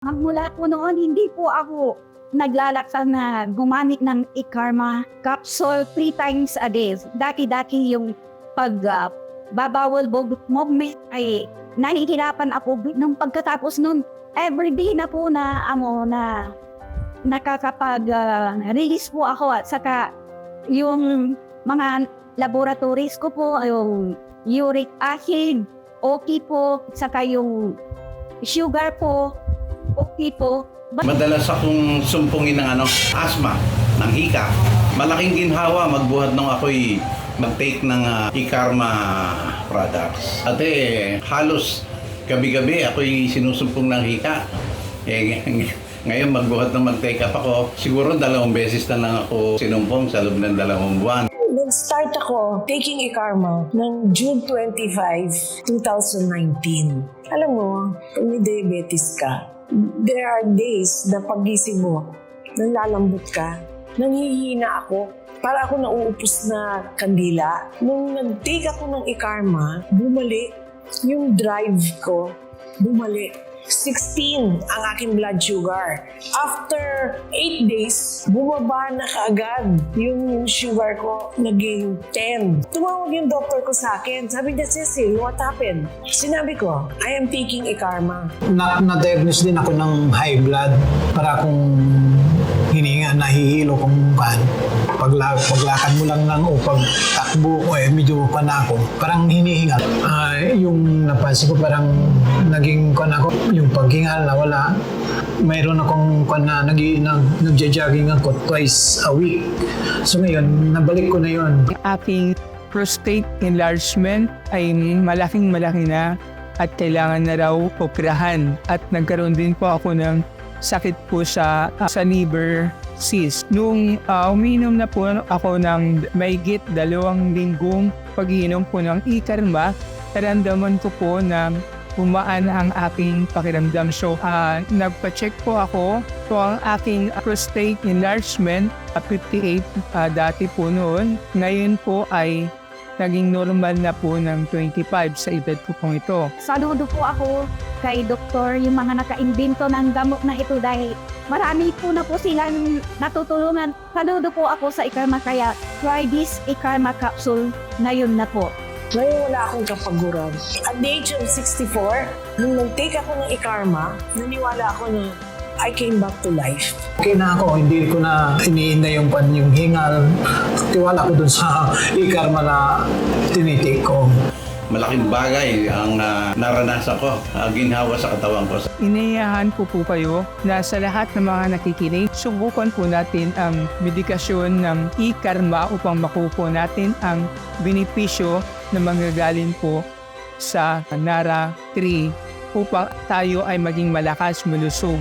Mula po noon, hindi po ako naglalaksa na gumamit ng e-karma capsule 3 times a day. Dati-dati yung babawal movement ay nahihirapan ako. Nung pagkatapos nun, everyday na po na nakakapag-release po ako at saka yung mga laboratories ko po, yung uric acid, okay po, saka yung sugar po, okay po. Madalas akong sumpungin ng asthma, ng hika. Malaking ginhawa magbuhat nung ako'y mag-take ng e-karma products. Halos gabi-gabi ako'y sinusumpong ng hika. Ngayon magbuhat ng mag-take up ako, siguro 2 beses na lang ako sinumpong sa loob ng 2 buwan. Nag-start ako taking e-karma ng June 25, 2019. Alam mo, kung may diabetes ka, there are days na pagising mo, nanlalambot ka, nanghihina ako, para ako nauupos na kandila. Nung nag-take ako ng e-karma, bumalik yung drive ko, bumalik. 16 ang aking blood sugar. After 8 days, bumaba na kaagad yung sugar ko, naging 10. Tumawag yung doctor ko sa akin. Sabi niya, Cecil, what happened? Sinabi ko, I am taking e-karma. Na-diagnose din ako ng high blood. Para akong hininga, nahihilo kung paano. Paglakad mo lang o pagtakbo ko medyo pa na ako. Parang hinihinga. Yung napansin ko parang naging ako, yung paghinga na wala. Mayroon akong nagja-jogging ako twice a week. So ngayon, nabalik ko na yun. Aking prostate enlargement ay malaking-malaki na at kailangan na raw operahan. At nagkaroon din po ako ng sakit po sa liver cyst. Nung uminom na po ako ng mahigit 2 linggong pag-inom po ng e-karma, naramdaman ko po na bumaan ang aking pakiramdam. So, nagpa-check po ako. So, ang aking prostate enlargement, 58 dati po noon. Ngayon po ay naging normal na po ng 25 sa edad ko pong ito. Saludo po ako kay doktor, yung mga naka-invento ng gamot na ito dahil marami po na po silang natutulungan. Saludo po ako sa e-karma, kaya try this e-karma capsule ngayon na po. Ngayon wala akong kapaguran. At the age of 64, nung nag-take ako ng e-karma, naniwala ako na I came back to life. Okay na ako, hindi ko na iniinda yung hingal. Tiwala ko dun sa e-karma na tinitik ko. Malaking bagay ang naranasan ko, ginhawa sa katawan ko. Inayahan ko po kayo na sa lahat ng mga nakikinig, subukan po natin ang medikasyon ng e-karma upang makuha natin ang benepisyo na manggagaling po sa Nara 3 upang tayo ay maging malakas, malusog